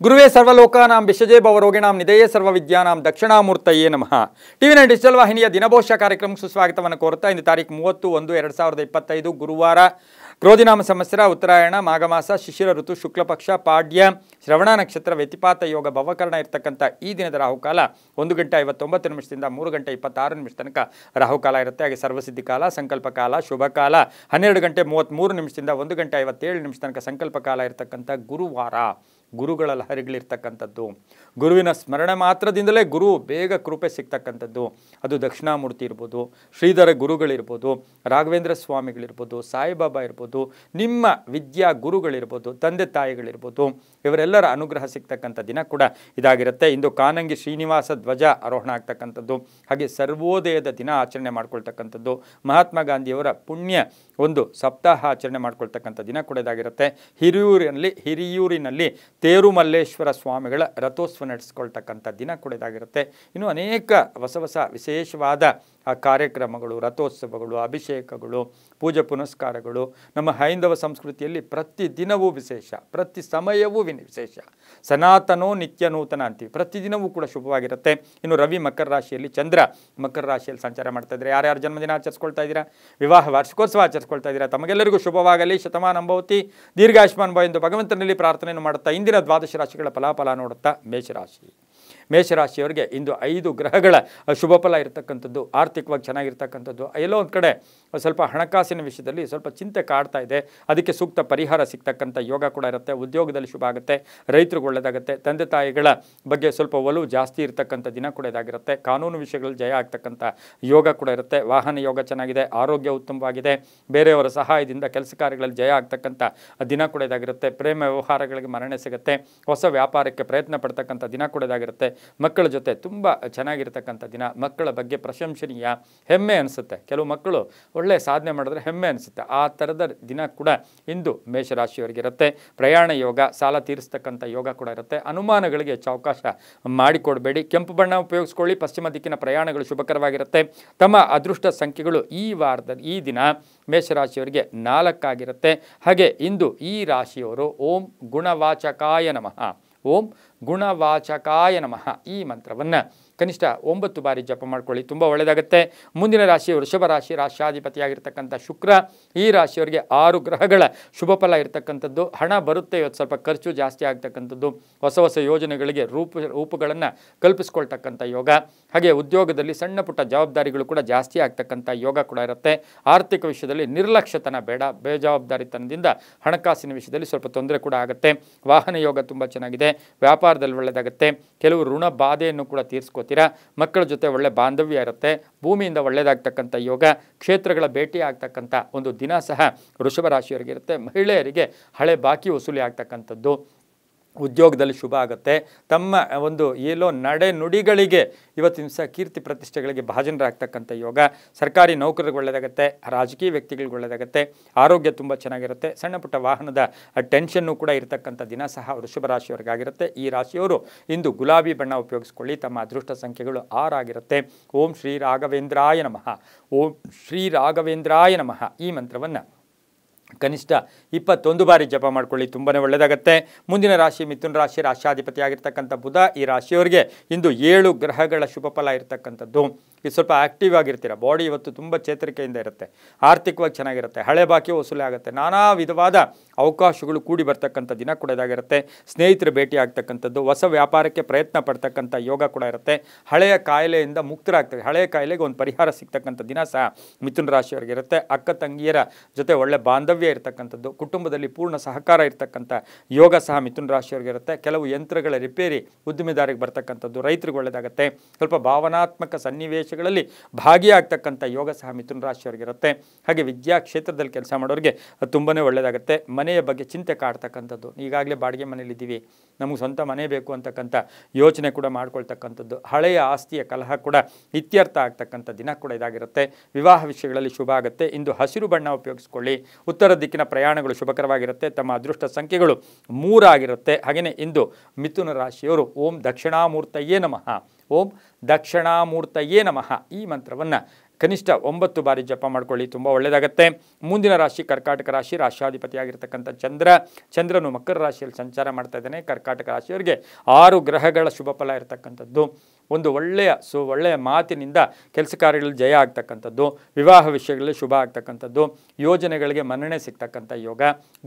ಗುರುವೇ ಸರ್ವಲೋಕಾನಾಂ ವಿಷಜೇ ಭವರೋಗಿಣಾಂ ನಿಧಯೇ ಸರ್ವವಿದ್ಯಾನಾಂ ದಕ್ಷಿಣಾಮೂರ್ತಯೇ ನಮಃ. ಟಿವಿ9 ಡಿಜಿಟಲ್ ವಾಹಿನಿಯ ದಿನಭೋಷ ಕಾರ್ಯಕ್ರಮಕ್ಕೆ ಸುಸ್ವಾಗತವನ್ನು ಕೋರುತ್ತಾ ಇಂದು ತಾರೀಕು 30/1/2025 ಗುರುವಾರ, ಕ್ರೋಧಿನಾಮ ಸಂವತ್ಸರ, ಉತ್ತರಾಯಣ, ಮಾಘಮಾಸ, ಶಿಶಿರ ಋತು, ಶುಕ್ಲಪಕ್ಷ, ಪಾಡ್ಯ, ಶ್ರವಣ ನಕ್ಷತ್ರ, ವ್ಯತಿಪಾತ ಯೋಗ, ಭವಕರಣ ಇರತಕ್ಕಂಥ ಈ ದಿನದ ರಾಹುಕಾಲ 1:59 3:26 ತನಕ ರಾಹುಕಾಲ ಇರುತ್ತೆ. ಹಾಗೆ ಸರ್ವಸಿದ್ಧಿ ಕಾಲ, ಸಂಕಲ್ಪ ಕಾಲ, ಶುಭ ಕಾಲ 12:33 1:57 ತನಕ ಸಂಕಲ್ಪ ಕಾಲ ಇರತಕ್ಕಂಥ ಗುರುವಾರ. ಗುರುಗಳ ಲಹರಿಗಳಿರ್ತಕ್ಕಂಥದ್ದು, ಗುರುವಿನ ಸ್ಮರಣೆ ಮಾತ್ರದಿಂದಲೇ ಗುರು ಬೇಗ ಕೃಪೆ ಸಿಗ್ತಕ್ಕಂಥದ್ದು. ಅದು ದಕ್ಷಿಣಾಮೂರ್ತಿ ಇರ್ಬೋದು, ಶ್ರೀಧರ ಗುರುಗಳಿರ್ಬೋದು, ರಾಘವೇಂದ್ರ ಸ್ವಾಮಿಗಳಿರ್ಬೋದು, ಸಾಯಿಬಾಬಾ ಇರ್ಬೋದು, ನಿಮ್ಮ ವಿದ್ಯಾ ಗುರುಗಳಿರ್ಬೋದು, ತಂದೆ ತಾಯಿಗಳಿರ್ಬೋದು, ಇವರೆಲ್ಲರ ಅನುಗ್ರಹ ಸಿಗ್ತಕ್ಕಂಥ ದಿನ ಕೂಡ ಇದಾಗಿರುತ್ತೆ. ಇಂದು ಕಾನಂಗಿ ಶ್ರೀನಿವಾಸ ಧ್ವಜ ಆರೋಹಣ ಆಗ್ತಕ್ಕಂಥದ್ದು, ಹಾಗೆ ಸರ್ವೋದಯದ ದಿನ ಆಚರಣೆ ಮಾಡ್ಕೊಳ್ತಕ್ಕಂಥದ್ದು, ಮಹಾತ್ಮ ಗಾಂಧಿಯವರ ಪುಣ್ಯ ಒಂದು ಸಪ್ತಾಹ ಆಚರಣೆ ಮಾಡ್ಕೊಳ್ತಕ್ಕಂಥ ದಿನ ಕೂಡ ಇದಾಗಿರುತ್ತೆ. ಹಿರಿಯೂರಿನಲ್ಲಿ ತೇರುಮಲ್ಲೇಶ್ವರ ಸ್ವಾಮಿಗಳ ರಥೋತ್ಸವ ನಡೆಸ್ಕೊಳ್ತಕ್ಕಂಥ ದಿನ ಕೂಡ ಇದಾಗಿರುತ್ತೆ. ಇನ್ನು ಅನೇಕ ಹೊಸ ವಿಶೇಷವಾದ ಕಾರ್ಯಕ್ರಮಗಳು, ರಥೋತ್ಸವಗಳು, ಅಭಿಷೇಕಗಳು, ಪೂಜೆ ಪುನಸ್ಕಾರಗಳು ನಮ್ಮ ಹೈಂದವ ಸಂಸ್ಕೃತಿಯಲ್ಲಿ ಪ್ರತಿ ದಿನವೂ ವಿಶೇಷ, ಪ್ರತಿ ಸಮಯವೂ ವಿಶೇಷ. ಸನಾತನೋ ನಿತ್ಯ ನೂತನ ಅಂತೀವಿ, ಪ್ರತಿದಿನವೂ ಕೂಡ ಶುಭವಾಗಿರುತ್ತೆ. ಇನ್ನು ರವಿ ಮಕರ ರಾಶಿಯಲ್ಲಿ, ಚಂದ್ರ ಮಕರ ರಾಶಿಯಲ್ಲಿ ಸಂಚಾರ ಮಾಡ್ತಾ ಇದ್ದಾರೆ. ಯಾರ್ಯಾರು ಜನ್ಮದಿನ ಆಚರಿಸ್ಕೊಳ್ತಾ ಇದ್ದೀರಾ, ವಿವಾಹ ವಾರ್ಷಿಕೋತ್ಸವ ಆಚರಿಸ್ಕೊಳ್ತಾ ಇದ್ದೀರಾ, ತಮಗೆಲ್ಲರಿಗೂ ಶುಭವಾಗಲಿ, ಶತಮಾನ ಅಂಬವತಿ, ದೀರ್ಘಾಯುಷ್ಮಾನ್ ಭವ ಎಂದು ಭಗವಂತನಲ್ಲಿ ಪ್ರಾರ್ಥನೆಯನ್ನು ಮಾಡುತ್ತಾ ಇಂದಿನ ದ್ವಾದಶ ರಾಶಿಗಳ ಫಲಾಫಲ ನೋಡುತ್ತಾ ಮೇಷರಾಶಿಯವರಿಗೆ ಇಂದು 5 ಗ್ರಹಗಳ ಶುಭ ಫಲ ಇರತಕ್ಕಂಥದ್ದು. ಆರ್ಥಿಕವಾಗಿ ಚೆನ್ನಾಗಿರ್ತಕ್ಕಂಥದ್ದು. ಎಲ್ಲೋ ಒಂದು ಕಡೆ ಸ್ವಲ್ಪ ಹಣಕಾಸಿನ ವಿಷಯದಲ್ಲಿ ಸ್ವಲ್ಪ ಚಿಂತೆ ಕಾಡ್ತಾ ಇದೆ, ಅದಕ್ಕೆ ಸೂಕ್ತ ಪರಿಹಾರ ಸಿಗ್ತಕ್ಕಂಥ ಯೋಗ ಕೂಡ ಇರುತ್ತೆ. ಉದ್ಯೋಗದಲ್ಲಿ ಶುಭ ಆಗುತ್ತೆ, ರೈತರಿಗೆ ಒಳ್ಳೆಯದಾಗುತ್ತೆ. ತಂದೆ ತಾಯಿಗಳ ಬಗ್ಗೆ ಸ್ವಲ್ಪ ಒಲವು ಜಾಸ್ತಿ ಇರತಕ್ಕಂಥ ದಿನ ಕೂಡ ಇದಾಗಿರುತ್ತೆ. ಕಾನೂನು ವಿಷಯಗಳಲ್ಲಿ ಜಯ ಆಗ್ತಕ್ಕಂಥ ಯೋಗ ಕೂಡ ಇರುತ್ತೆ. ವಾಹನ ಯೋಗ ಚೆನ್ನಾಗಿದೆ, ಆರೋಗ್ಯ ಉತ್ತಮವಾಗಿದೆ, ಬೇರೆಯವರ ಸಹಾಯದಿಂದ ಕೆಲಸ ಕಾರ್ಯಗಳಲ್ಲಿ ಜಯ ಆಗ್ತಕ್ಕಂಥ ದಿನ ಕೂಡ ಇದಾಗಿರುತ್ತೆ. ಪ್ರೇಮ ವ್ಯವಹಾರಗಳಿಗೆ ಮನ್ನಣೆ ಸಿಗುತ್ತೆ. ಹೊಸ ವ್ಯಾಪಾರಕ್ಕೆ ಪ್ರಯತ್ನ ಪಡ್ತಕ್ಕಂಥ ದಿನ ಕೂಡ ಇದಾಗಿರುತ್ತೆ. ಮಕ್ಕಳ ಜೊತೆ ತುಂಬ ಚೆನ್ನಾಗಿರ್ತಕ್ಕಂಥ ದಿನ. ಮಕ್ಕಳ ಬಗ್ಗೆ ಪ್ರಶಂಸನೀಯ, ಹೆಮ್ಮೆ ಅನಿಸುತ್ತೆ. ಕೆಲವು ಮಕ್ಕಳು ಒಳ್ಳೆ ಸಾಧನೆ ಮಾಡಿದ್ರೆ ಹೆಮ್ಮೆ ಅನಿಸುತ್ತೆ. ಆ ಥರದ ದಿನ ಕೂಡ ಇಂದು ಮೇಷರಾಶಿಯವರಿಗೆ ಇರುತ್ತೆ. ಪ್ರಯಾಣ ಯೋಗ, ಸಾಲ ತೀರಿಸ್ತಕ್ಕಂಥ ಯೋಗ ಕೂಡ ಇರುತ್ತೆ. ಅನುಮಾನಗಳಿಗೆ ಹೆಚ್ಚು ಅವಕಾಶ ಮಾಡಿಕೊಡಬೇಡಿ. ಕೆಂಪು ಬಣ್ಣ ಉಪಯೋಗಿಸ್ಕೊಳ್ಳಿ. ಪಶ್ಚಿಮ ದಿಕ್ಕಿನ ಪ್ರಯಾಣಗಳು ಶುಭಕರವಾಗಿರುತ್ತೆ. ತಮ್ಮ ಅದೃಷ್ಟ ಸಂಖ್ಯೆಗಳು ಈ ದಿನ ಮೇಷರಾಶಿಯವರಿಗೆ 4 ಆಗಿರುತ್ತೆ. ಹಾಗೆ ಇಂದು ಈ ರಾಶಿಯವರು ಓಂ ಗುಣವಾಚಕಾಯ ನಮಃ, ಓಂ ಗುಣವಾಚಕಾಯ ನಮಃ ಈ ಮಂತ್ರವನ್ನು ಕನಿಷ್ಠ 9 ಬಾರಿ ಜಪ ಮಾಡ್ಕೊಳ್ಳಿ, ತುಂಬ ಒಳ್ಳೆಯದಾಗುತ್ತೆ. ಮುಂದಿನ ರಾಶಿ ವೃಷಭ ರಾಶಿ, ರಾಶ್ಯಾಧಿಪತಿಯಾಗಿರ್ತಕ್ಕಂಥ ಶುಕ್ರ. ಈ ರಾಶಿಯವರಿಗೆ 6 ಗ್ರಹಗಳ ಶುಭ ಫಲ ಇರತಕ್ಕಂಥದ್ದು. ಹಣ ಬರುತ್ತೆ, ಇವತ್ತು ಸ್ವಲ್ಪ ಖರ್ಚು ಜಾಸ್ತಿ ಆಗ್ತಕ್ಕಂಥದ್ದು. ಹೊಸ ಯೋಜನೆಗಳಿಗೆ ರೂಪಗಳನ್ನು ಕಲ್ಪಿಸ್ಕೊಳ್ತಕ್ಕಂಥ ಯೋಗ. ಹಾಗೆ ಉದ್ಯೋಗದಲ್ಲಿ ಸಣ್ಣ ಪುಟ್ಟ ಜವಾಬ್ದಾರಿಗಳು ಕೂಡ ಜಾಸ್ತಿ ಆಗ್ತಕ್ಕಂಥ ಯೋಗ ಕೂಡ ಇರುತ್ತೆ. ಆರ್ಥಿಕ ವಿಷಯದಲ್ಲಿ ನಿರ್ಲಕ್ಷ್ಯತನ ಬೇಡ, ಬೇಜವಾಬ್ದಾರಿತನದಿಂದ ಹಣಕಾಸಿನ ವಿಷಯದಲ್ಲಿ ಸ್ವಲ್ಪ ತೊಂದರೆ ಕೂಡ ಆಗುತ್ತೆ. ವಾಹನ ಯೋಗ ತುಂಬ ಚೆನ್ನಾಗಿದೆ. ವ್ಯಾಪಾರದಲ್ಲಿ ಒಳ್ಳೆಯದಾಗುತ್ತೆ. ಕೆಲವು ಋಣ ಬಾಧೆಯನ್ನು ಕೂಡ ತೀರಿಸ್ಕೋತೀರಾ. ಮಕ್ಕಳ ಜೊತೆ ಒಳ್ಳೆ ಬಾಂಧವ್ಯ ಇರುತ್ತೆ. ಭೂಮಿಯಿಂದ ಒಳ್ಳೆಯದಾಗ್ತಕ್ಕಂಥ ಯೋಗ. ಕ್ಷೇತ್ರಗಳ ಭೇಟಿ ಆಗ್ತಕ್ಕಂಥ ಒಂದು ದಿನ ಸಹ ವೃಷಭ ರಾಶಿಯವರಿಗೆ ಇರುತ್ತೆ. ಮಹಿಳೆಯರಿಗೆ ಹಳೆ ಬಾಕಿ ವಸೂಲಿ ಆಗ್ತಕ್ಕಂಥದ್ದು. ಉದ್ಯೋಗದಲ್ಲಿ ಶುಭ ಆಗುತ್ತೆ. ತಮ್ಮ ಒಂದು ನಡೆ ನುಡಿಗಳಿಗೆ ಇವತ್ತಿನ ದಿವಸ ಕೀರ್ತಿ ಪ್ರತಿಷ್ಠೆಗಳಿಗೆ ಭಾಜನರಾಗ್ತಕ್ಕಂಥ ಯೋಗ. ಸರ್ಕಾರಿ ನೌಕರರಿಗೆ ಒಳ್ಳೆಯದಾಗುತ್ತೆ. ರಾಜಕೀಯ ವ್ಯಕ್ತಿಗಳಿಗೆ ಒಳ್ಳೆಯದಾಗುತ್ತೆ. ಆರೋಗ್ಯ ತುಂಬ ಚೆನ್ನಾಗಿರುತ್ತೆ. ಸಣ್ಣ ಪುಟ್ಟ ವಾಹನದ ಟೆನ್ಷನ್ನು ಕೂಡ ಇರತಕ್ಕಂಥ ದಿನ ಸಹ ವೃಷಭ ರಾಶಿಯವರಿಗಾಗಿರುತ್ತೆ. ಈ ರಾಶಿಯವರು ಇಂದು ಗುಲಾಬಿ ಬಣ್ಣ ಉಪಯೋಗಿಸ್ಕೊಳ್ಳಿ. ತಮ್ಮ ಅದೃಷ್ಟ ಸಂಖ್ಯೆಗಳು 6 ಆಗಿರುತ್ತೆ. ಓಂ ಶ್ರೀ ರಾಘವೇಂದ್ರಾಯ ನಮಃ, ಓಂ ಶ್ರೀ ರಾಘವೇಂದ್ರಾಯ ನಮಃ ಈ ಮಂತ್ರವನ್ನು ಕನಿಷ್ಠ 21 ಬಾರಿ ಜಪ ಮಾಡ್ಕೊಳ್ಳಿ, ತುಂಬಾ ಒಳ್ಳೆಯದಾಗುತ್ತೆ. ಮುಂದಿನ ರಾಶಿ ಮಿಥುನ ರಾಶಿ, ರಾಶ್ಯಾಧಿಪತಿಯಾಗಿರ್ತಕ್ಕಂಥ ಬುಧ. ಈ ರಾಶಿಯವರಿಗೆ ಇಂದು 7 ಗ್ರಹಗಳ ಶುಭ ಫಲ ಇರತಕ್ಕಂಥದ್ದು. ಇದು ಸ್ವಲ್ಪ ಆ್ಯಕ್ಟಿವ್ ಆಗಿರ್ತೀರ. ಬಾಡಿ ಇವತ್ತು ತುಂಬ ಚೇತರಿಕೆಯಿಂದ ಇರುತ್ತೆ. ಆರ್ಥಿಕವಾಗಿ ಚೆನ್ನಾಗಿರುತ್ತೆ. ಹಳೆ ಬಾಕಿ ವಸೂಲಿ ಆಗುತ್ತೆ. ನಾನಾ ವಿಧವಾದ ಅವಕಾಶಗಳು ಕೂಡಿ ಬರ್ತಕ್ಕಂಥ ದಿನ ಕೂಡ ಇದಾಗಿರುತ್ತೆ. ಸ್ನೇಹಿತರು ಭೇಟಿ ಆಗ್ತಕ್ಕಂಥದ್ದು. ಹೊಸ ವ್ಯಾಪಾರಕ್ಕೆ ಪ್ರಯತ್ನ ಪಡ್ತಕ್ಕಂಥ ಯೋಗ ಕೂಡ ಇರುತ್ತೆ. ಹಳೆಯ ಕಾಯಿಲೆಯಿಂದ ಮುಕ್ತರಾಗ್ತದೆ. ಹಳೆಯ ಕಾಯಿಲೆಗೆ ಒಂದು ಪರಿಹಾರ ಸಿಗ್ತಕ್ಕಂಥ ದಿನ ಸಹ ಮಿಥುನ ರಾಶಿಯವರಿಗೆ ಇರುತ್ತೆ. ಅಕ್ಕ ತಂಗಿಯರ ಜೊತೆ ಒಳ್ಳೆ ಬಾಂಧವ್ಯ ಇರತಕ್ಕಂಥದ್ದು. ಕುಟುಂಬದಲ್ಲಿ ಪೂರ್ಣ ಸಹಕಾರ ಇರತಕ್ಕಂಥ ಯೋಗ ಸಹ ಮಿಥುನ ರಾಶಿಯವರಿಗೆ ಇರುತ್ತೆ. ಕೆಲವು ಯಂತ್ರಗಳ ರಿಪೇರಿ ಉದ್ದಿಮೆದಾರಿಗೆ ಬರ್ತಕ್ಕಂಥದ್ದು. ರೈತರಿಗೆ ಒಳ್ಳೆಯದಾಗುತ್ತೆ. ಸ್ವಲ್ಪ ಭಾವನಾತ್ಮಕ ಸನ್ನಿವೇಶಗಳಲ್ಲಿ ಭಾಗಿಯಾಗ್ತಕ್ಕಂಥ ಯೋಗ ಸಹ ಮಿಥುನ ರಾಶಿಯವರಿಗೆ ಇರುತ್ತೆ. ಹಾಗೆ ವಿದ್ಯಾ ಕ್ಷೇತ್ರದಲ್ಲಿ ಕೆಲಸ ಮಾಡೋರಿಗೆ ತುಂಬಾ ಒಳ್ಳೆಯದಾಗುತ್ತೆ. ಮನೆಯ ಬಗ್ಗೆ ಚಿಂತೆ ಕಾಡ್ತಕ್ಕಂಥದ್ದು. ಈಗಾಗಲೇ ಬಾಡಿಗೆ ಮನೇಲಿದ್ದೀವಿ, ನಮಗೆ ಸ್ವಂತ ಮನೆ ಬೇಕು ಅಂತಕ್ಕಂಥ ಯೋಚನೆ ಕೂಡ ಮಾಡ್ಕೊಳ್ತಕ್ಕಂಥದ್ದು. ಹಳೆಯ ಆಸ್ತಿಯ ಕಲಹ ಕೂಡ ಇತ್ಯರ್ಥ ಆಗ್ತಕ್ಕಂಥ ದಿನ ಕೂಡ ಇದಾಗಿರುತ್ತೆ. ವಿವಾಹ ವಿಷಯಗಳಲ್ಲಿ ಶುಭ ಆಗುತ್ತೆ. ಇಂದು ಹಸಿರು ಬಣ್ಣ ಉಪಯೋಗಿಸ್ಕೊಳ್ಳಿ. ಉತ್ತರ ದಿಕ್ಕಿನ ಪ್ರಯಾಣಗಳು ಶುಭಕರವಾಗಿರುತ್ತೆ. ತಮ್ಮ ಅದೃಷ್ಟ ಸಂಖ್ಯೆಗಳು 3 ಆಗಿರುತ್ತೆ. ಹಾಗೆಯೇ ಇಂದು ಮಿಥುನ ರಾಶಿಯವರು ಓಂ ದಕ್ಷಿಣಾಮೂರ್ತಯೇ ನಮಃ, ಓಂ ದಕ್ಷಿಣಾಮೂರ್ತಯೇ ನಮಃ ಈ ಮಂತ್ರವನ್ನು ಕನಿಷ್ಠ 9 ಬಾರಿ ಜಪ ಮಾಡ್ಕೊಳ್ಳಿ, ತುಂಬ ಒಳ್ಳೆಯದಾಗತ್ತೆ. ಮುಂದಿನ ರಾಶಿ ಕರ್ಕಾಟಕ ರಾಶಿ, ರಾಶಾಧಿಪತಿಯಾಗಿರ್ತಕ್ಕಂಥ ಚಂದ್ರನು ಮಕರ ರಾಶಿಯಲ್ಲಿ ಸಂಚಾರ ಮಾಡ್ತಾ ಇದ್ದಾನೆ. ಕರ್ಕಾಟಕ ರಾಶಿಯವರಿಗೆ 6 ಗ್ರಹಗಳ ಶುಭ ಫಲ ಇರತಕ್ಕಂಥದ್ದು. ಒಂದು ಒಳ್ಳೆಯ ಮಾತಿನಿಂದ ಕೆಲಸ ಕಾರ್ಯಗಳಲ್ಲಿ ಜಯ ಆಗ್ತಕ್ಕಂಥದ್ದು, ವಿವಾಹ ವಿಷಯಗಳಲ್ಲಿ ಶುಭ ಆಗ್ತಕ್ಕಂಥದ್ದು, ಯೋಜನೆಗಳಿಗೆ ಮನ್ನಣೆ ಸಿಗ್ತಕ್ಕಂಥ ಯೋಗ,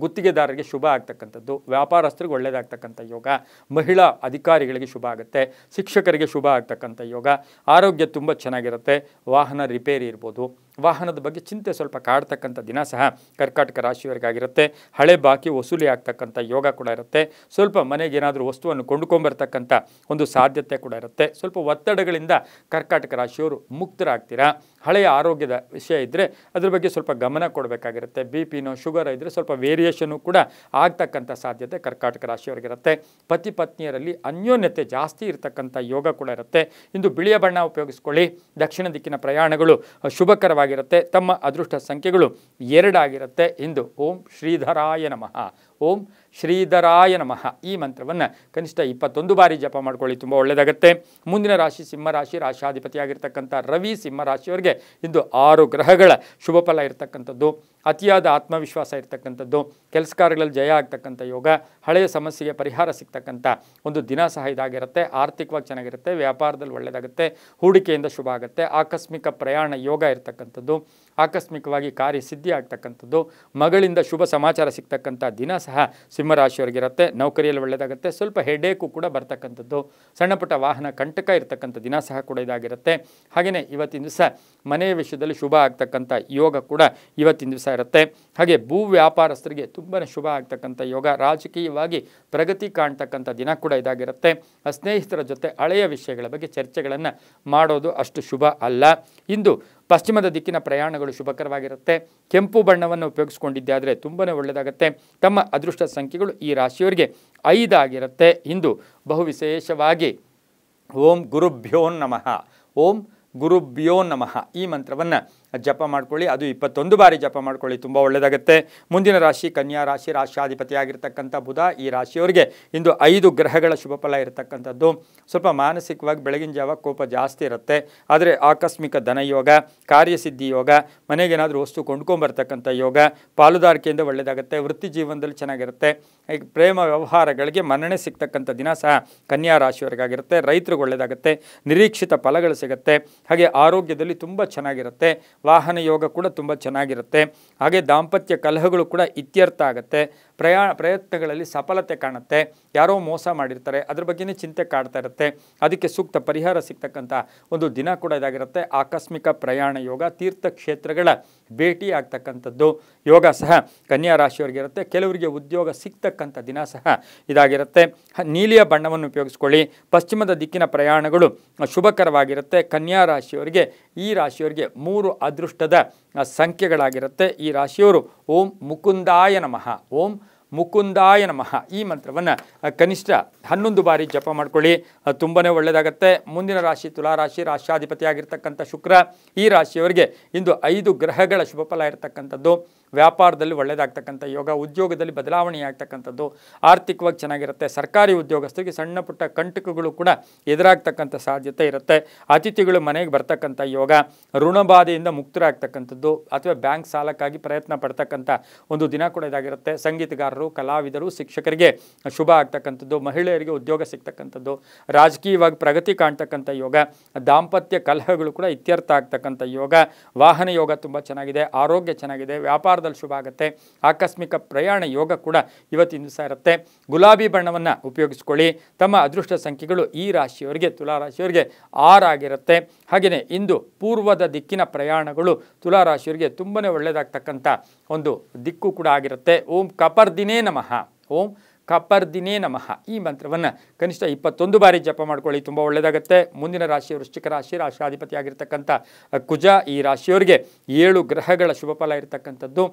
ಗುತ್ತಿಗೆದಾರರಿಗೆ ಶುಭ ಆಗ್ತಕ್ಕಂಥದ್ದು, ವ್ಯಾಪಾರಸ್ಥರಿಗೆ ಒಳ್ಳೆಯದಾಗ್ತಕ್ಕಂಥ ಯೋಗ, ಮಹಿಳಾ ಅಧಿಕಾರಿಗಳಿಗೆ ಶುಭ ಆಗುತ್ತೆ, ಶಿಕ್ಷಕರಿಗೆ ಶುಭ ಆಗ್ತಕ್ಕಂಥ ಯೋಗ, ಆರೋಗ್ಯ ತುಂಬ ಚೆನ್ನಾಗಿರುತ್ತೆ, ವಾಹನ ರಿಪೇರಿ ಇರ್ಬೋದು, ವಾಹನದ ಬಗ್ಗೆ ಚಿಂತೆ ಸ್ವಲ್ಪ ಕಾಡ್ತಕ್ಕಂಥ ದಿನ ಸಹ ಕರ್ಕಾಟಕ ರಾಶಿಯವರಿಗಾಗಿರುತ್ತೆ. ಹಳೆ ಬಾಕಿ ವಸೂಲಿ ಆಗ್ತಕ್ಕಂಥ ಯೋಗ ಕೂಡ ಇರುತ್ತೆ. ಸ್ವಲ್ಪ ಮನೆಗೆ ಏನಾದರೂ ವಸ್ತುವನ್ನು ಕೊಂಡ್ಕೊಂಬರ್ತಕ್ಕಂಥ ಒಂದು ಸಾಧ್ಯತೆ ಕೂಡ ಇರುತ್ತೆ. ಸ್ವಲ್ಪ ಒತ್ತಡಗಳಿಂದ ಕರ್ಕಾಟಕ ರಾಶಿಯವರು ಮುಕ್ತರಾಗ್ತೀರಾ. ಹಳೆಯ ಆರೋಗ್ಯದ ವಿಷಯ ಇದ್ದರೆ ಅದ್ರ ಬಗ್ಗೆ ಸ್ವಲ್ಪ ಗಮನ ಕೊಡಬೇಕಾಗಿರುತ್ತೆ. BP ಶುಗರ್ ಇದ್ದರೆ ಸ್ವಲ್ಪ ವೇರಿಯೇಷನ್ನು ಕೂಡ ಆಗ್ತಕ್ಕಂಥ ಸಾಧ್ಯತೆ ಕರ್ಕಾಟಕ ರಾಶಿಯವರಿಗಿರುತ್ತೆ. ಪತಿ ಪತ್ನಿಯರಲ್ಲಿ ಅನ್ಯೋನ್ಯತೆ ಜಾಸ್ತಿ ಇರತಕ್ಕಂಥ ಯೋಗ ಕೂಡ ಇರುತ್ತೆ. ಇಂದು ಬಿಳಿಯ ಬಣ್ಣ ಉಪಯೋಗಿಸ್ಕೊಳ್ಳಿ. ದಕ್ಷಿಣ ದಿಕ್ಕಿನ ಪ್ರಯಾಣಗಳು ಶುಭಕರವಾಗಿರುತ್ತೆ. ತಮ್ಮ ಅದೃಷ್ಟ ಸಂಖ್ಯೆಗಳು 2 ಆಗಿರುತ್ತೆ. ಇಂದು ಓಂ ಶ್ರೀಧರಾಯ ನಮಃ, ಓಂ ಶ್ರೀಧರಾಯ ನಮಃ ಈ ಮಂತ್ರವನ್ನು ಕನಿಷ್ಠ 21 ಬಾರಿ ಜಪ ಮಾಡ್ಕೊಳ್ಳಿ, ತುಂಬ ಒಳ್ಳೆಯದಾಗುತ್ತೆ. ಮುಂದಿನ ರಾಶಿ ಸಿಂಹರಾಶಿ, ರಾಶಾಧಿಪತಿಯಾಗಿರ್ತಕ್ಕಂಥ ರವಿ ಸಿಂಹರಾಶಿಯವರಿಗೆ ಇಂದು 6 ಗ್ರಹಗಳ ಶುಭ ಫಲ ಇರತಕ್ಕಂಥದ್ದು. ಅತಿಯಾದ ಆತ್ಮವಿಶ್ವಾಸ ಇರತಕ್ಕಂಥದ್ದು, ಕೆಲಸ ಕಾರ್ಯಗಳಲ್ಲಿ ಜಯ ಆಗ್ತಕ್ಕಂಥ ಯೋಗ, ಹಳೆಯ ಸಮಸ್ಯೆಗೆ ಪರಿಹಾರ ಸಿಗ್ತಕ್ಕಂಥ ಒಂದು ದಿನ ಸಹ ಇದಾಗಿರುತ್ತೆ. ಆರ್ಥಿಕವಾಗಿ ಚೆನ್ನಾಗಿರುತ್ತೆ, ವ್ಯಾಪಾರದಲ್ಲಿ ಒಳ್ಳೆಯದಾಗುತ್ತೆ, ಹೂಡಿಕೆಯಿಂದ ಶುಭ ಆಗುತ್ತೆ, ಆಕಸ್ಮಿಕ ಪ್ರಯಾಣ ಯೋಗ ಇರತಕ್ಕಂಥದ್ದು, ಆಕಸ್ಮಿಕವಾಗಿ ಕಾರ್ಯಸಿದ್ಧಿ ಆಗ್ತಕ್ಕಂಥದ್ದು, ಮಗಳಿಂದ ಶುಭ ಸಮಾಚಾರ ಸಿಗ್ತಕ್ಕಂಥ ದಿನ ಸಹ ಸಿಂಹರಾಶಿಯವರಿಗಿರುತ್ತೆ. ನೌಕರಿಯಲ್ಲಿ ಒಳ್ಳೆಯದಾಗುತ್ತೆ. ಸ್ವಲ್ಪ ಹೆಡೇಕು ಕೂಡ ಬರ್ತಕ್ಕಂಥದ್ದು, ಸಣ್ಣ ಪುಟ್ಟ ವಾಹನ ಕಂಟಕ ಇರತಕ್ಕಂಥ ದಿನ ಸಹ ಕೂಡ ಇದಾಗಿರುತ್ತೆ. ಹಾಗೆಯೇ ಇವತ್ತಿನ ದಿವಸ ಮನೆಯ ವಿಷಯದಲ್ಲಿ ಶುಭ ಆಗ್ತಕ್ಕಂಥ ಯೋಗ ಕೂಡ ಇವತ್ತಿನ ದಿವಸ ಇರುತ್ತೆ. ಹಾಗೆ ಭೂ ವ್ಯಾಪಾರಸ್ಥರಿಗೆ ತುಂಬಾ ಶುಭ ಆಗ್ತಕ್ಕಂಥ ಯೋಗ, ರಾಜಕೀಯವಾಗಿ ಪ್ರಗತಿ ಕಾಣ್ತಕ್ಕಂಥ ದಿನ ಕೂಡ ಇದಾಗಿರುತ್ತೆ. ಸ್ನೇಹಿತರ ಜೊತೆ ಹಳೆಯ ವಿಷಯಗಳ ಬಗ್ಗೆ ಚರ್ಚೆಗಳನ್ನು ಮಾಡೋದು ಅಷ್ಟು ಶುಭ ಅಲ್ಲ. ಇಂದು ಪಶ್ಚಿಮದ ದಿಕ್ಕಿನ ಪ್ರಯಾಣಗಳು ಶುಭಕರವಾಗಿರುತ್ತೆ. ಕೆಂಪು ಬಣ್ಣವನ್ನು ಉಪಯೋಗಿಸ್ಕೊಂಡಿದ್ದೆ ಆದರೆ ತುಂಬಾ ಒಳ್ಳೆಯದಾಗುತ್ತೆ. ತಮ್ಮ ಅದೃಷ್ಟ ಸಂಖ್ಯೆಗಳು ಈ ರಾಶಿಯವರಿಗೆ 5 ಆಗಿರುತ್ತೆ. ಇಂದು ಬಹು ವಿಶೇಷವಾಗಿ ಓಂ ಗುರುಭ್ಯೋ ನಮಃ, ಓಂ ಗುರುಭ್ಯೋ ನಮಃ ಈ ಮಂತ್ರವನ್ನು ಜಪ ಮಾಡ್ಕೊಳ್ಳಿ. ಅದು 21 ಬಾರಿ ಜಪ ಮಾಡ್ಕೊಳ್ಳಿ, ತುಂಬ ಒಳ್ಳೆಯದಾಗುತ್ತೆ. ಮುಂದಿನ ರಾಶಿ ಕನ್ಯಾ ರಾಶಿ, ರಾಶಾಧಿಪತಿಯಾಗಿರ್ತಕ್ಕಂಥ ಬುಧ ಈ ರಾಶಿಯವರಿಗೆ ಇಂದು 5 ಗ್ರಹಗಳ ಶುಭ ಫಲ ಇರತಕ್ಕಂಥದ್ದು. ಸ್ವಲ್ಪ ಮಾನಸಿಕವಾಗಿ ಬೆಳಗಿನ ಜಾವ ಕೋಪ ಜಾಸ್ತಿ ಇರುತ್ತೆ. ಆದರೆ ಆಕಸ್ಮಿಕ ಧನಯೋಗ, ಕಾರ್ಯಸಿದ್ಧಿ ಯೋಗ, ಮನೆಗೇನಾದರೂ ವಸ್ತು ಕೊಂಡ್ಕೊಂಬರ್ತಕ್ಕಂಥ ಯೋಗ, ಪಾಲುದಾರಿಕೆಯಿಂದ ಒಳ್ಳೆಯದಾಗುತ್ತೆ. ವೃತ್ತಿ ಜೀವನದಲ್ಲಿ ಚೆನ್ನಾಗಿರುತ್ತೆ. ಪ್ರೇಮ ವ್ಯವಹಾರಗಳಿಗೆ ಮನ್ನಣೆ ಸಿಗ್ತಕ್ಕಂಥ ದಿನ ಸಹ ಕನ್ಯಾ ರಾಶಿಯವರಿಗಾಗಿರುತ್ತೆ. ರೈತರಿಗೆ ಒಳ್ಳೆಯದಾಗುತ್ತೆ, ನಿರೀಕ್ಷಿತ ಫಲಗಳು ಸಿಗುತ್ತೆ. ಹಾಗೆ ಆರೋಗ್ಯದಲ್ಲಿ ತುಂಬ ಚೆನ್ನಾಗಿರುತ್ತೆ. ವಾಹನ ಯೋಗ ಕೂಡ ತುಂಬ ಚೆನ್ನಾಗಿರುತ್ತೆ. ಹಾಗೆ ದಾಂಪತ್ಯ ಕಲಹಗಳು ಕೂಡ ಇತ್ಯರ್ಥ ಆಗುತ್ತೆ. ಪ್ರಯತ್ನಗಳಲ್ಲಿ ಸಫಲತೆ ಕಾಣುತ್ತೆ. ಯಾರೋ ಮೋಸ ಮಾಡಿರ್ತಾರೆ, ಅದ್ರ ಬಗ್ಗೆನೇ ಚಿಂತೆ ಕಾಡ್ತಾ ಇರುತ್ತೆ. ಅದಕ್ಕೆ ಸೂಕ್ತ ಪರಿಹಾರ ಸಿಗ್ತಕ್ಕಂಥ ಒಂದು ದಿನ ಕೂಡ ಇದಾಗಿರುತ್ತೆ. ಆಕಸ್ಮಿಕ ಪ್ರಯಾಣ ಯೋಗ, ತೀರ್ಥಕ್ಷೇತ್ರಗಳ ಭೇಟಿ ಆಗ್ತಕ್ಕಂಥದ್ದು ಯೋಗ ಸಹ ಕನ್ಯಾ ರಾಶಿಯವರಿಗಿರುತ್ತೆ. ಕೆಲವರಿಗೆ ಉದ್ಯೋಗ ಸಿಗ್ತಕ್ಕಂಥ ದಿನ ಸಹ ಇದಾಗಿರುತ್ತೆ. ನೀಲಿಯ ಬಣ್ಣವನ್ನು ಉಪಯೋಗಿಸ್ಕೊಳ್ಳಿ. ಪಶ್ಚಿಮದ ದಿಕ್ಕಿನ ಪ್ರಯಾಣಗಳು ಶುಭಕರವಾಗಿರುತ್ತೆ. ಕನ್ಯಾ ರಾಶಿಯವರಿಗೆ ಈ ರಾಶಿಯವರಿಗೆ 3 ಅದೃಷ್ಟದ ಸಂಖ್ಯೆಗಳಾಗಿರುತ್ತೆ. ಈ ರಾಶಿಯವರು ಓಂ ಮುಕುಂದಾಯ ನಮಃ, ಓಂ ಮುಕುಂದಾಯ ನಮಃ ಈ ಮಂತ್ರವನ್ನು ಕನಿಷ್ಠ 11 ಬಾರಿ ಜಪ ಮಾಡ್ಕೊಳ್ಳಿ, ತುಂಬಾ ಒಳ್ಳೆಯದಾಗತ್ತೆ. ಮುಂದಿನ ರಾಶಿ ತುಲಾರಾಶಿ, ರಾಶಾಧಿಪತಿಯಾಗಿರ್ತಕ್ಕಂಥ ಶುಕ್ರ ಈ ರಾಶಿಯವರಿಗೆ ಇಂದು 5 ಗ್ರಹಗಳ ಶುಭ ಫಲ ಇರತಕ್ಕಂಥದ್ದು. ವ್ಯಾಪಾರದಲ್ಲಿ ಒಳ್ಳೆಯದಾಗ್ತಕ್ಕಂಥ ಯೋಗ, ಉದ್ಯೋಗದಲ್ಲಿ ಬದಲಾವಣೆ ಆಗ್ತಕ್ಕಂಥದ್ದು, ಆರ್ಥಿಕವಾಗಿ ಚೆನ್ನಾಗಿರುತ್ತೆ. ಸರ್ಕಾರಿ ಉದ್ಯೋಗಸ್ಥರಿಗೆ ಸಣ್ಣ ಪುಟ್ಟ ಕಂಟಕಗಳು ಕೂಡ ಎದುರಾಗ್ತಕ್ಕಂಥ ಸಾಧ್ಯತೆ ಇರುತ್ತೆ. ಅತಿಥಿಗಳು ಮನೆಗೆ ಬರ್ತಕ್ಕಂಥ ಯೋಗ, ಋಣಬಾಧೆಯಿಂದ ಮುಕ್ತರಾಗ್ತಕ್ಕಂಥದ್ದು ಅಥವಾ ಬ್ಯಾಂಕ್ ಸಾಲಕ್ಕಾಗಿ ಪ್ರಯತ್ನ ಪಡ್ತಕ್ಕಂಥ ಒಂದು ದಿನ ಕೂಡ ಇದಾಗಿರುತ್ತೆ. ಸಂಗೀತಗಾರರು, ಕಲಾವಿದರು, ಶಿಕ್ಷಕರಿಗೆ ಶುಭ ಆಗ್ತಕ್ಕಂಥದ್ದು, ಮಹಿಳೆಯರಿಗೆ ಉದ್ಯೋಗ ಸಿಗ್ತಕ್ಕಂಥದ್ದು, ರಾಜಕೀಯವಾಗಿ ಪ್ರಗತಿ ಕಾಣ್ತಕ್ಕಂಥ ಯೋಗ, ದಾಂಪತ್ಯ ಕಲಹಗಳು ಕೂಡ ಇತ್ಯರ್ಥ ಆಗ್ತಕ್ಕಂಥ ಯೋಗ, ವಾಹನ ಯೋಗ ತುಂಬ ಚೆನ್ನಾಗಿದೆ. ಆರೋಗ್ಯ ಚೆನ್ನಾಗಿದೆ, ವ್ಯಾಪಾರದಲ್ಲಿ ಶುಭ ಆಗುತ್ತೆ. ಆಕಸ್ಮಿಕ ಪ್ರಯಾಣ ಯೋಗ ಕೂಡ ಇವತ್ತಿನ ದಿವಸ ಇರುತ್ತೆ. ಗುಲಾಬಿ ಬಣ್ಣವನ್ನು ಉಪಯೋಗಿಸ್ಕೊಳ್ಳಿ. ತಮ್ಮ ಅದೃಷ್ಟ ಸಂಖ್ಯೆಗಳು ಈ ರಾಶಿಯವರಿಗೆ ತುಲಾರಾಶಿಯವರಿಗೆ 6 ಆಗಿರುತ್ತೆ. ಹಾಗೆಯೇ ಇಂದು ಪೂರ್ವದ ದಿಕ್ಕಿನ ಪ್ರಯಾಣಗಳು ತುಲಾರಾಶಿಯವರಿಗೆ ತುಂಬಾ ಒಳ್ಳೆಯದಾಗ್ತಕ್ಕಂಥ ಒಂದು ದಿಕ್ಕು ಕೂಡ ಆಗಿರುತ್ತೆ. ಓಂ ಕಪರ್ದಿನೇ ನಮಃ, ಓಂ ಕಪರ್ದಿನೇ ನಮಃ ಈ ಮಂತ್ರವನ್ನು ಕನಿಷ್ಠ 21 ಬಾರಿ ಜಪ ಮಾಡ್ಕೊಳ್ಳಿ, ತುಂಬ ಒಳ್ಳೆಯದಾಗುತ್ತೆ. ಮುಂದಿನ ರಾಶಿ ವೃಶ್ಚಿಕ ರಾಶಿ, ರಾಶಾಧಿಪತಿಯಾಗಿರ್ತಕ್ಕಂಥ ಕುಜ ಈ ರಾಶಿಯವರಿಗೆ 7 ಗ್ರಹಗಳ ಶುಭ ಫಲ ಇರತಕ್ಕಂಥದ್ದು.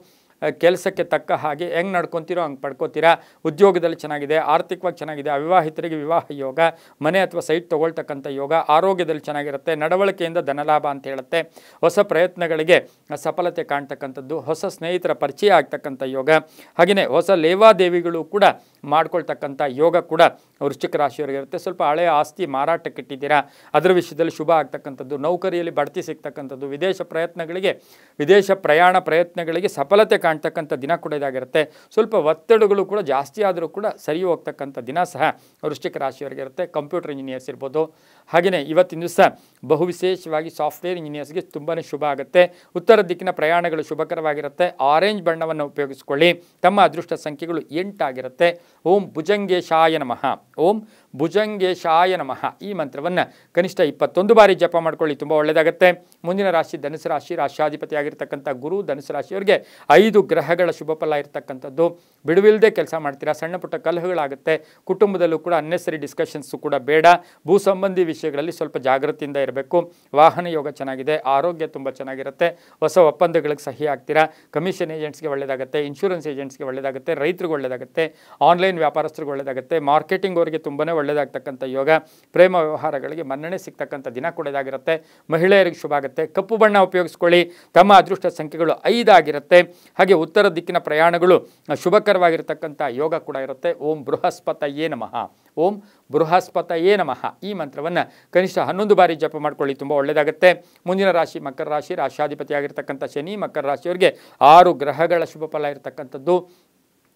ಕೆಲಸಕ್ಕೆ ತಕ್ಕ ಹಾಗೆ ಹೆಂಗೆ ನಡ್ಕೊತೀರೋ ಹಂಗೆ ಪಡ್ಕೋತೀರಾ. ಉದ್ಯೋಗದಲ್ಲಿ ಚೆನ್ನಾಗಿದೆ, ಆರ್ಥಿಕವಾಗಿ ಚೆನ್ನಾಗಿದೆ, ಅವಿವಾಹಿತರಿಗೆ ವಿವಾಹ ಯೋಗ, ಮನೆ ಅಥವಾ ಸೈಟ್ ತೊಗೊಳ್ತಕ್ಕಂಥ ಯೋಗ, ಆರೋಗ್ಯದಲ್ಲಿ ಚೆನ್ನಾಗಿರುತ್ತೆ, ನಡವಳಿಕೆಯಿಂದ ಧನಲಾಭ ಅಂತ ಹೇಳುತ್ತೆ, ಹೊಸ ಪ್ರಯತ್ನಗಳಿಗೆ ಸಫಲತೆ ಕಾಣ್ತಕ್ಕಂಥದ್ದು, ಹೊಸ ಸ್ನೇಹಿತರ ಪರಿಚಯ ಆಗ್ತಕ್ಕಂಥ ಯೋಗ, ಹಾಗೆಯೇ ಹೊಸ ಲೇವಾದೇವಿಗಳು ಕೂಡ ಮಾಡ್ಕೊಳ್ತಕ್ಕಂಥ ಯೋಗ ಕೂಡ ವೃಶ್ಚಿಕ ರಾಶಿಯವರಿಗಿರುತ್ತೆ. ಸ್ವಲ್ಪ ಹಳೆಯ ಆಸ್ತಿ ಮಾರಾಟಕ್ಕಿಟ್ಟಿದ್ದೀರಾ, ಅದರ ವಿಷಯದಲ್ಲಿ ಶುಭ ಆಗ್ತಕ್ಕಂಥದ್ದು, ನೌಕರಿಯಲ್ಲಿ ಬಡ್ತಿ ಸಿಗ್ತಕ್ಕಂಥದ್ದು, ವಿದೇಶ ಪ್ರಯಾಣ ಪ್ರಯತ್ನಗಳಿಗೆ ಸಫಲತೆ ಕಾಣ್ತಕ್ಕಂಥ ದಿನ ಕೂಡ ಇದಾಗಿರುತ್ತೆ. ಸ್ವಲ್ಪ ಒತ್ತಡಗಳು ಕೂಡ ಜಾಸ್ತಿ ಆದರೂ ಕೂಡ ಸರಿ ಹೋಗ್ತಕ್ಕಂಥ ದಿನ ಸಹ ವೃಶ್ಚಿಕ ರಾಶಿಯವರಿಗಿರುತ್ತೆ. ಕಂಪ್ಯೂಟರ್ ಇಂಜಿನಿಯರ್ಸ್ ಇರ್ಬೋದು. ಹಾಗೆಯೇ ಇವತ್ತಿನ ದಿವಸ ಬಹು ವಿಶೇಷವಾಗಿ ಸಾಫ್ಟ್ವೇರ್ ಇಂಜಿನಿಯರ್ಸ್ಗೆ ತುಂಬಾ ಶುಭ ಆಗುತ್ತೆ. ಉತ್ತರ ದಿಕ್ಕಿನ ಪ್ರಯಾಣಗಳು ಶುಭಕರವಾಗಿರುತ್ತೆ. ಆರೆಂಜ್ ಬಣ್ಣವನ್ನು ಉಪಯೋಗಿಸ್ಕೊಳ್ಳಿ. ತಮ್ಮ ಅದೃಷ್ಟ ಸಂಖ್ಯೆಗಳು 8 ಆಗಿರುತ್ತೆ. ಓಂ ಭುಜಂಗೇಶಾಯ ನಮಃ. ಓಂ ಭುಜಂಗೇಶಾಯ ನಮಃ ಈ ಮಂತ್ರವನ್ನು ಕನಿಷ್ಠ 21 ಬಾರಿ ಜಪ ಮಾಡ್ಕೊಳ್ಳಿ, ತುಂಬ ಒಳ್ಳೆಯದಾಗುತ್ತೆ. ಮುಂದಿನ ರಾಶಿ ಧನುಸು ರಾಶಿ. ರಾಶ್ಯಾಧಿಪತಿ ಆಗಿರ್ತಕ್ಕಂಥ ಗುರು ಧನುಸು ರಾಶಿಯವರಿಗೆ 5 ಗ್ರಹಗಳ ಶುಭ ಫಲ ಇರತಕ್ಕಂಥದ್ದು. ಬಿಡುವಿಲ್ಲದೆ ಕೆಲಸ ಮಾಡ್ತೀರಾ, ಸಣ್ಣ ಪುಟ್ಟ ಕಲಹಗಳಾಗುತ್ತೆ. ಕುಟುಂಬದಲ್ಲೂ ಕೂಡ ಅನ್ನೆಸರಿ ಡಿಸ್ಕಷನ್ಸು ಕೂಡ ಬೇಡ. ಭೂ ಸಂಬಂಧಿ ವಿಷಯಗಳಲ್ಲಿ ಸ್ವಲ್ಪ ಜಾಗೃತಿಯಿಂದ ಇರಬೇಕು. ವಾಹನ ಯೋಗ ಚೆನ್ನಾಗಿದೆ, ಆರೋಗ್ಯ ತುಂಬ ಚೆನ್ನಾಗಿರುತ್ತೆ. ಹೊಸ ಒಪ್ಪಂದಗಳಿಗೆ ಸಹಿ ಆಗ್ತೀರಾ. ಕಮಿಷನ್ ಏಜೆಂಟ್ಸ್ಗೆ ಒಳ್ಳೆಯದಾಗುತ್ತೆ, ಇನ್ಶೂರೆನ್ಸ್ ಏಜೆಂಟ್ಸ್ಗೆ ಒಳ್ಳೆಯದಾಗುತ್ತೆ, ರೈತರಿಗೆ ಒಳ್ಳೆಯದಾಗುತ್ತೆ, ಆನ್ಲೈನ್ ವ್ಯಾಪಾರಸ್ಥರಿಗೆ ಒಳ್ಳೆಯದಾಗುತ್ತೆ, ಮಾರ್ಕೆಟಿಂಗ್ ಅವರಿಗೆ ತುಂಬಾ ಒಳ್ಳೆಯದಾಗ್ತಕ್ಕಂಥ ಯೋಗ. ಪ್ರೇಮ ವ್ಯವಹಾರಗಳಿಗೆ ಮನ್ನಣೆ ಸಿಗ್ತಕ್ಕಂಥ ದಿನ ಕೂಡ ಇದಾಗಿರುತ್ತೆ. ಮಹಿಳೆಯರಿಗೆ ಶುಭ ಆಗುತ್ತೆ. ಕಪ್ಪು ಬಣ್ಣ ಉಪಯೋಗಿಸ್ಕೊಳ್ಳಿ. ತಮ್ಮ ಅದೃಷ್ಟ ಸಂಖ್ಯೆಗಳು 5 ಆಗಿರುತ್ತೆ. ಹಾಗೆ ಉತ್ತರ ದಿಕ್ಕಿನ ಪ್ರಯಾಣಗಳು ಶುಭಕರವಾಗಿರ್ತಕ್ಕಂಥ ಯೋಗ ಕೂಡ ಇರುತ್ತೆ. ಓಂ ಬೃಹಸ್ಪತಯೇ ನಮಃ. ಓಂ ಬೃಹಸ್ಪತಯೇ ನಮಃ ಈ ಮಂತ್ರವನ್ನು ಕನಿಷ್ಠ 11 ಬಾರಿ ಜಪ ಮಾಡ್ಕೊಳ್ಳಿ, ತುಂಬ ಒಳ್ಳೆಯದಾಗುತ್ತೆ. ಮುಂದಿನ ರಾಶಿ ಮಕರ ರಾಶಿ. ರಾಶ್ಯಾಧಿಪತಿ ಆಗಿರ್ತಕ್ಕಂಥ ಶನಿ ಮಕರ ರಾಶಿಯವರಿಗೆ 6 ಗ್ರಹಗಳ ಶುಭ ಫಲ ಇರತಕ್ಕಂಥದ್ದು.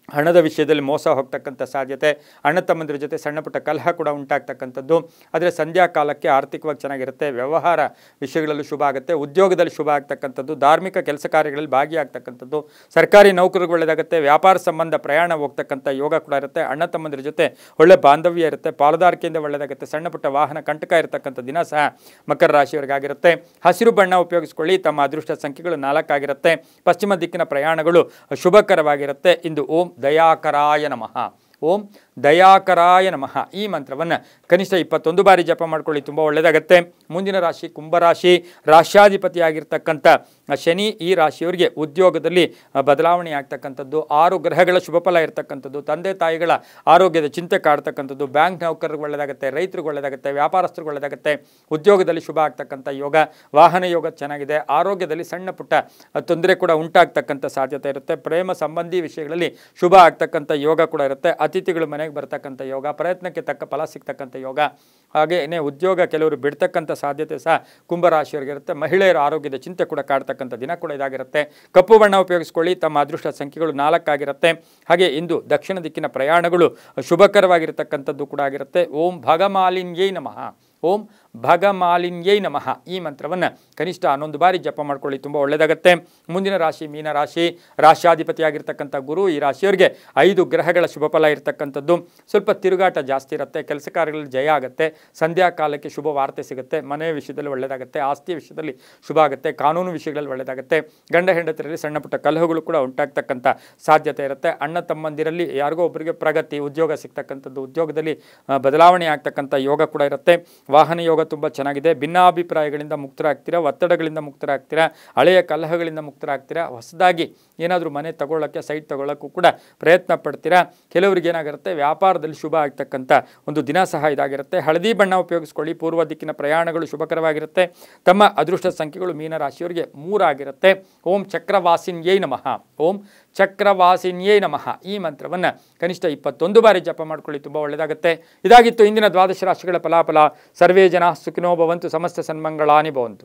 ಹಣದ ವಿಷಯದಲ್ಲಿ ಮೋಸ ಹೋಗ್ತಕ್ಕಂಥ ಸಾಧ್ಯತೆ, ಅಣ್ಣ ತಮ್ಮಂದಿರ ಜೊತೆ ಸಣ್ಣ ಪುಟ್ಟ ಕಲಹ ಕೂಡ ಉಂಟಾಗ್ತಕ್ಕಂಥದ್ದು. ಆದರೆ ಸಂಧ್ಯಾ ಕಾಲಕ್ಕೆ ಆರ್ಥಿಕವಾಗಿ ಚೆನ್ನಾಗಿರುತ್ತೆ. ವ್ಯವಹಾರ ವಿಷಯಗಳಲ್ಲೂ ಶುಭ ಆಗುತ್ತೆ. ಉದ್ಯೋಗದಲ್ಲಿ ಶುಭ ಆಗ್ತಕ್ಕಂಥದ್ದು. ಧಾರ್ಮಿಕ ಕೆಲಸ ಕಾರ್ಯಗಳಲ್ಲಿ ಭಾಗಿಯಾಗ್ತಕ್ಕಂಥದ್ದು. ಸರ್ಕಾರಿ ನೌಕರಿಗೆ ಒಳ್ಳೆಯದಾಗುತ್ತೆ. ವ್ಯಾಪಾರ ಸಂಬಂಧ ಪ್ರಯಾಣ ಹೋಗ್ತಕ್ಕಂಥ ಯೋಗ ಕೂಡ ಇರುತ್ತೆ. ಅಣ್ಣ ತಮ್ಮಂದಿರ ಜೊತೆ ಒಳ್ಳೆ ಬಾಂಧವ್ಯ ಇರುತ್ತೆ. ಪಾಲುದಾರಿಕೆಯಿಂದ ಒಳ್ಳೆಯದಾಗುತ್ತೆ. ಸಣ್ಣ ಪುಟ್ಟ ವಾಹನ ಕಂಟಕ ಇರತಕ್ಕಂಥ ದಿನ ಸಹ ಮಕರ ರಾಶಿಯವರಿಗಾಗಿರುತ್ತೆ. ಹಸಿರು ಬಣ್ಣ ಉಪಯೋಗಿಸ್ಕೊಳ್ಳಿ. ತಮ್ಮ ಅದೃಷ್ಟ ಸಂಖ್ಯೆಗಳು 4 ಆಗಿರುತ್ತೆ. ಪಶ್ಚಿಮ ದಿಕ್ಕಿನ ಪ್ರಯಾಣಗಳು ಶುಭಕರವಾಗಿರುತ್ತೆ. ಇಂದು ಓಂ ದಯಾಕರಾಯ ನಮಃ. ಓಂ ದಯಾಕರಾಯ ನಮಃ ಈ ಮಂತ್ರವನ್ನು ಕನಿಷ್ಠ 21 ಬಾರಿ ಜಪ ಮಾಡ್ಕೊಳ್ಳಿ, ತುಂಬ ಒಳ್ಳೆಯದಾಗುತ್ತೆ. ಮುಂದಿನ ರಾಶಿ ಕುಂಭರಾಶಿ. ರಾಶ್ಯಾಧಿಪತಿಯಾಗಿರ್ತಕ್ಕಂಥ ಶನಿ ಈ ರಾಶಿಯವರಿಗೆ ಉದ್ಯೋಗದಲ್ಲಿ ಬದಲಾವಣೆ ಆಗ್ತಕ್ಕಂಥದ್ದು. 6 ಗ್ರಹಗಳ ಶುಭ ಫಲ ಇರತಕ್ಕಂಥದ್ದು. ತಂದೆ ತಾಯಿಗಳ ಆರೋಗ್ಯದ ಚಿಂತೆ ಕಾಡ್ತಕ್ಕಂಥದ್ದು. ಬ್ಯಾಂಕ್ ನೌಕರರಿಗೆ ಒಳ್ಳೆಯದಾಗುತ್ತೆ, ರೈತರಿಗೆ ಒಳ್ಳೆಯದಾಗುತ್ತೆ, ವ್ಯಾಪಾರಸ್ಥರಿಗೆ ಒಳ್ಳೆಯದಾಗುತ್ತೆ. ಉದ್ಯೋಗದಲ್ಲಿ ಶುಭ ಆಗ್ತಕ್ಕಂಥ ಯೋಗ. ವಾಹನ ಯೋಗ ಚೆನ್ನಾಗಿದೆ. ಆರೋಗ್ಯದಲ್ಲಿ ಸಣ್ಣ ಪುಟ್ಟ ತೊಂದರೆ ಕೂಡ ಉಂಟಾಗ್ತಕ್ಕಂಥ ಸಾಧ್ಯತೆ ಇರುತ್ತೆ. ಪ್ರೇಮ ಸಂಬಂಧಿ ವಿಷಯಗಳಲ್ಲಿ ಶುಭ ಆಗ್ತಕ್ಕಂಥ ಯೋಗ ಕೂಡ ಇರುತ್ತೆ. ಅತಿಥಿಗಳು ಮನೆಗೆ ಬರ್ತಕ್ಕಂಥ ಯೋಗ. ಪ್ರಯತ್ನಕ್ಕೆ ತಕ್ಕ ಫಲ ಸಿಗ್ತಕ್ಕಂಥ ಯೋಗ. ಹಾಗೆಯೇ ಉದ್ಯೋಗ ಕೆಲವರು ಬಿಡ್ತಕ್ಕಂಥ ಸಾಧ್ಯತೆ ಸಹ ಕುಂಭರಾಶಿಯವರಿಗಿರುತ್ತೆ. ಮಹಿಳೆಯರ ಆರೋಗ್ಯದ ಚಿಂತೆ ಕೂಡ ಕಾಡ್ತಕ್ಕಂಥ ದಿನ ಕೂಡ ಇದಾಗಿರುತ್ತೆ. ಕಪ್ಪು ಬಣ್ಣ ಉಪಯೋಗಿಸ್ಕೊಳ್ಳಿ. ತಮ್ಮ ಅದೃಷ್ಟ ಸಂಖ್ಯೆಗಳು 4 ಆಗಿರುತ್ತೆ. ಹಾಗೆ ಇಂದು ದಕ್ಷಿಣ ದಿಕ್ಕಿನ ಪ್ರಯಾಣಗಳು ಶುಭಕರವಾಗಿರ್ತಕ್ಕಂಥದ್ದು ಕೂಡ ಆಗಿರುತ್ತೆ. ಓಂ ಭಗಮಾಲಿನ್ಯೈ ನಮಃ. ಓಂ ಭಗಮಾಲಿನ್ಯೈ ನಮಃ ಈ ಮಂತ್ರವನ್ನು ಕನಿಷ್ಠ 11 ಬಾರಿ ಜಪ ಮಾಡ್ಕೊಳ್ಳಿ, ತುಂಬ ಒಳ್ಳೆಯದಾಗುತ್ತೆ. ಮುಂದಿನ ರಾಶಿ ಮೀನರಾಶಿ. ರಾಶ್ಯಾಧಿಪತಿಯಾಗಿರ್ತಕ್ಕಂಥ ಗುರು ಈ ರಾಶಿಯವರಿಗೆ 5 ಗ್ರಹಗಳ ಶುಭ ಫಲ ಇರತಕ್ಕಂಥದ್ದು. ಸ್ವಲ್ಪ ತಿರುಗಾಟ ಜಾಸ್ತಿ ಇರುತ್ತೆ. ಕೆಲಸ ಕಾರ್ಯಗಳಲ್ಲಿ ಜಯ ಆಗುತ್ತೆ. ಸಂಧ್ಯಾ ಕಾಲಕ್ಕೆ ಶುಭ ವಾರ್ತೆ ಸಿಗುತ್ತೆ. ಮನೆಯ ವಿಷಯದಲ್ಲಿ ಒಳ್ಳೆಯದಾಗುತ್ತೆ. ಆಸ್ತಿಯ ವಿಷಯದಲ್ಲಿ ಶುಭ ಆಗುತ್ತೆ. ಕಾನೂನು ವಿಷಯಗಳಲ್ಲಿ ಒಳ್ಳೆಯದಾಗುತ್ತೆ. ಗಂಡ ಹೆಂಡತಿಯರಲ್ಲಿ ಸಣ್ಣ ಪುಟ್ಟ ಕಲಹಗಳು ಕೂಡ ಉಂಟಾಗ್ತಕ್ಕಂಥ ಸಾಧ್ಯತೆ ಇರುತ್ತೆ. ಅಣ್ಣ ತಮ್ಮಂದಿರಲ್ಲಿ ಯಾರಿಗೋ ಒಬ್ಬರಿಗೆ ಪ್ರಗತಿ, ಉದ್ಯೋಗ ಸಿಗ್ತಕ್ಕಂಥದ್ದು. ಉದ್ಯೋಗದಲ್ಲಿ ಬದಲಾವಣೆ ಆಗ್ತಕ್ಕಂಥ ಯೋಗ ಕೂಡ ಇರುತ್ತೆ. ವಾಹನ ಯೋಗ ತುಂಬ ಚೆನ್ನಾಗಿದೆ. ಭಿನ್ನಾಭಿಪ್ರಾಯಗಳಿಂದ ಮುಕ್ತರಾಗ್ತೀರಾ. ಒತ್ತಡಗಳಿಂದ ಮುಕ್ತರಾಗ್ತೀರಾ. ಹಳೆಯ ಕಲಹಗಳಿಂದ ಮುಕ್ತರಾಗ್ತೀರಾ. ಹೊಸದಾಗಿ ಏನಾದರೂ ಮನೆ ತಗೊಳ್ಳೋಕ್ಕೆ, ಸೈಟ್ ತಗೊಳ್ಳೋಕ್ಕೂ ಕೂಡ ಪ್ರಯತ್ನ ಪಡ್ತೀರಾ. ಕೆಲವರಿಗೆ ಏನಾಗಿರುತ್ತೆ, ವ್ಯಾಪಾರದಲ್ಲಿ ಶುಭ ಆಗ್ತಕ್ಕಂಥ ಒಂದು ದಿನ ಸಹ ಇದಾಗಿರುತ್ತೆ. ಹಳದಿ ಬಣ್ಣ ಉಪಯೋಗಿಸ್ಕೊಳ್ಳಿ. ಪೂರ್ವ ದಿಕ್ಕಿನ ಪ್ರಯಾಣಗಳು ಶುಭಕರವಾಗಿರುತ್ತೆ. ತಮ್ಮ ಅದೃಷ್ಟ ಸಂಖ್ಯೆಗಳು ಮೀನರಾಶಿಯವರಿಗೆ 3 ಆಗಿರುತ್ತೆ. ಓಂ ಚಕ್ರವಾಸಿನ್ಯೈ ನಮಃ. ಓಂ ಚಕ್ರವಾಸಿನ್ಯೈ ನಮಃ ಈ ಮಂತ್ರವನ್ನು ಕನಿಷ್ಠ 21 ಬಾರಿ ಜಪ ಮಾಡ್ಕೊಳ್ಳಿ, ತುಂಬ ಒಳ್ಳೆಯದಾಗುತ್ತೆ. ಇದಾಗಿತ್ತು ಇಂದಿನ ದ್ವಾದಶ ರಾಶಿಗಳ ಫಲಾಫಲ. ಸರ್ವೇ ಜನ ಸುಖಿನೋ ಭವಂತು. ಸಮಸ್ತ ಸನ್ಮಂಗಳಾನಿ ಭವಂತು.